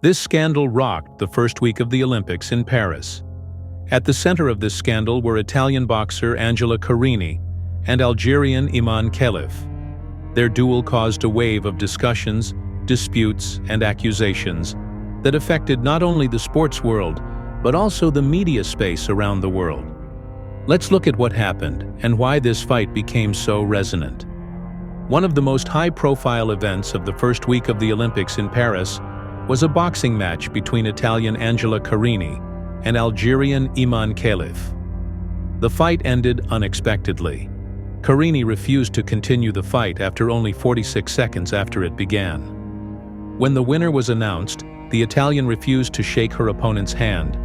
This scandal rocked the first week of the Olympics in Paris. At the center of this scandal were Italian boxer Angela Carini and Algerian Iman Khalif. Their duel caused a wave of discussions, disputes, and accusations that affected not only the sports world, but also the media space around the world. Let's look at what happened and why this fight became so resonant. One of the most high-profile events of the first week of the Olympics in Paris was a boxing match between Italian Angela Carini and Algerian Iman Khalif. The fight ended unexpectedly. Carini refused to continue the fight after only 46 seconds after it began. When the winner was announced, the Italian refused to shake her opponent's hand,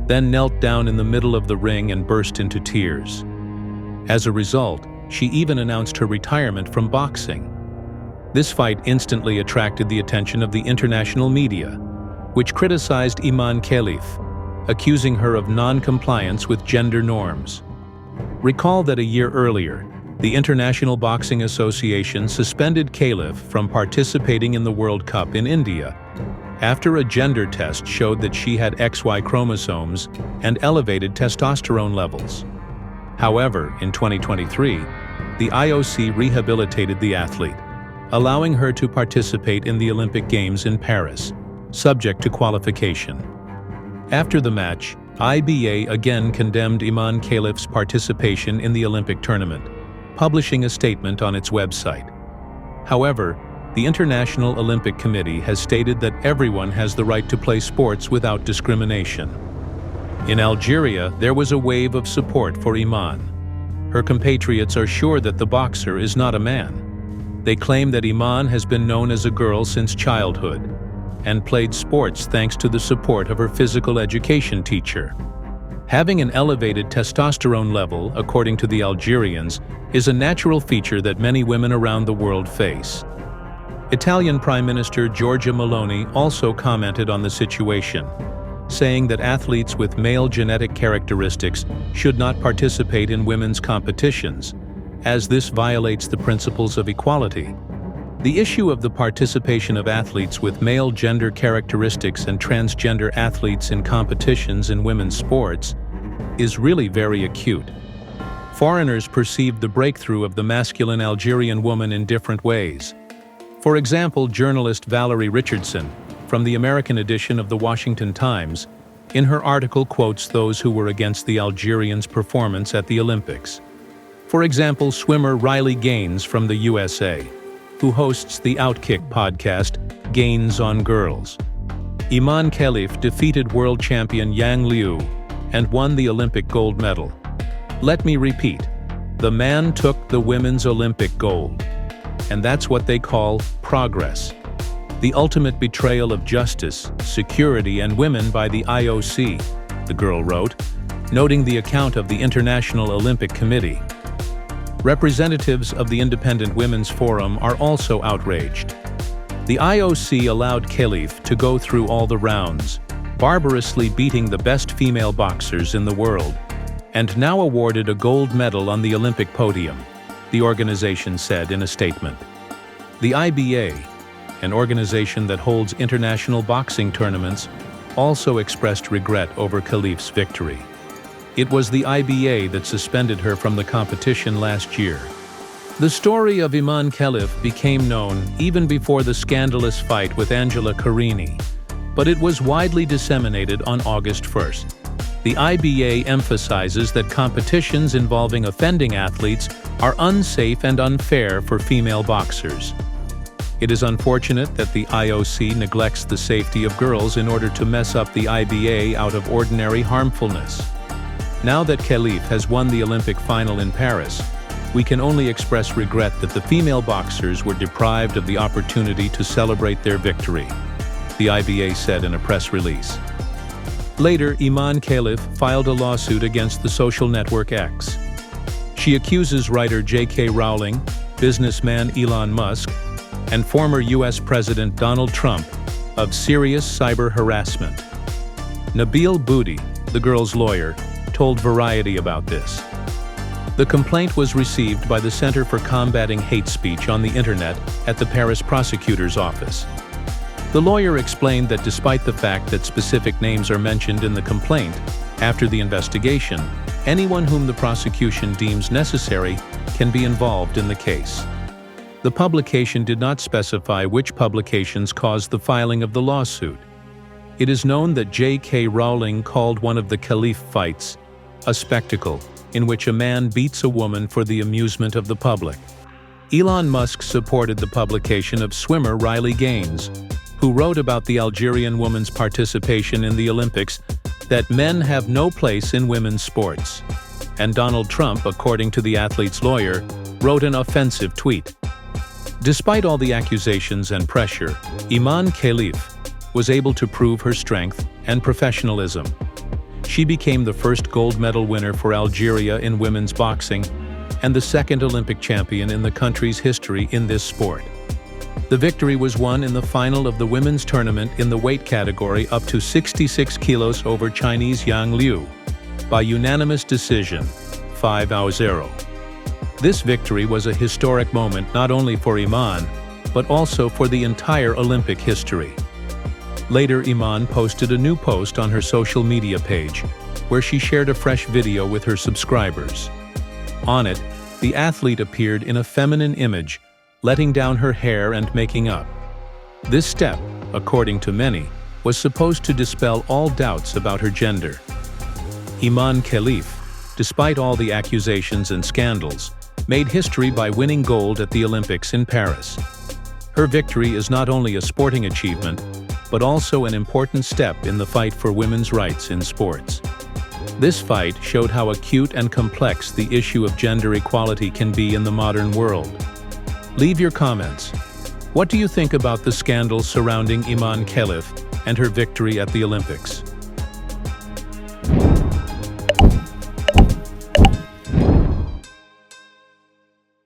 then knelt down in the middle of the ring and burst into tears. As a result, she even announced her retirement from boxing. This fight instantly attracted the attention of the international media, which criticized Iman Khalif, accusing her of non-compliance with gender norms. Recall that a year earlier, the International Boxing Association suspended Khalif from participating in the World Cup in India after a gender test showed that she had XY chromosomes and elevated testosterone levels. However, in 2023, the IOC rehabilitated the athlete, allowing her to participate in the Olympic Games in Paris, subject to qualification. After the match, IBA again condemned Iman Khalif's participation in the Olympic tournament, publishing a statement on its website. However, the International Olympic Committee has stated that everyone has the right to play sports without discrimination. In Algeria, there was a wave of support for Iman. Her compatriots are sure that the boxer is not a man. They claim that Iman has been known as a girl since childhood and played sports thanks to the support of her physical education teacher. Having an elevated testosterone level, according to the Algerians, is a natural feature that many women around the world face. Italian Prime Minister Giorgia Meloni also commented on the situation, saying that athletes with male genetic characteristics should not participate in women's competitions, as this violates the principles of equality. The issue of the participation of athletes with male gender characteristics and transgender athletes in competitions in women's sports is really very acute. Foreigners perceive the breakthrough of the masculine Algerian woman in different ways. For example, journalist Valerie Richardson, from the American edition of the Washington Times, in her article quotes those who were against the Algerians' performance at the Olympics. For example, swimmer Riley Gaines from the USA, who hosts the Outkick podcast, Gaines on Girls. Iman Khalif defeated world champion Yang Liu and won the Olympic gold medal. Let me repeat, the man took the women's Olympic gold. And that's what they call progress. The ultimate betrayal of justice, security, and women by the IOC, the girl wrote, noting the account of the International Olympic Committee. Representatives of the Independent Women's Forum are also outraged. The IOC allowed Khalif to go through all the rounds, barbarously beating the best female boxers in the world, and now awarded a gold medal on the Olympic podium, the organization said in a statement. The IBA, an organization that holds international boxing tournaments, also expressed regret over Khalif's victory. It was the IBA that suspended her from the competition last year. The story of Iman Khalif became known even before the scandalous fight with Angela Carini, but it was widely disseminated on August 1st. The IBA emphasizes that competitions involving offending athletes are unsafe and unfair for female boxers. It is unfortunate that the IOC neglects the safety of girls in order to mess up the IBA out of ordinary harmfulness. Now that Khalif has won the Olympic final in Paris, we can only express regret that the female boxers were deprived of the opportunity to celebrate their victory, the IBA said in a press release. Later, Iman Khalif filed a lawsuit against the social network X. She accuses writer J.K. Rowling, businessman Elon Musk, and former U.S. President Donald Trump of serious cyber harassment. Nabil Boudi, the girl's lawyer, told Variety about this. The complaint was received by the Center for Combating Hate Speech on the Internet at the Paris prosecutor's office. The lawyer explained that despite the fact that specific names are mentioned in the complaint, after the investigation, anyone whom the prosecution deems necessary can be involved in the case. The publication did not specify which publications caused the filing of the lawsuit. It is known that J.K. Rowling called one of the Khalif fights a spectacle in which a man beats a woman for the amusement of the public. Elon Musk supported the publication of swimmer Riley Gaines, who wrote about the Algerian woman's participation in the Olympics that men have no place in women's sports. And Donald Trump, according to the athlete's lawyer, wrote an offensive tweet. Despite all the accusations and pressure, Iman Khalif was able to prove her strength and professionalism. She became the first gold medal winner for Algeria in women's boxing and the second Olympic champion in the country's history in this sport. The victory was won in the final of the women's tournament in the weight category up to 66 kilos over Chinese Yang Liu by unanimous decision, 5-0. This victory was a historic moment not only for Iman, but also for the entire Olympic history. Later, Iman posted a new post on her social media page, where she shared a fresh video with her subscribers. On it, the athlete appeared in a feminine image, letting down her hair and making up. This step, according to many, was supposed to dispel all doubts about her gender. Iman Khalif, despite all the accusations and scandals, made history by winning gold at the Olympics in Paris. Her victory is not only a sporting achievement, but also an important step in the fight for women's rights in sports. This fight showed how acute and complex the issue of gender equality can be in the modern world. Leave your comments. What do you think about the scandal surrounding Iman Khalif and her victory at the Olympics?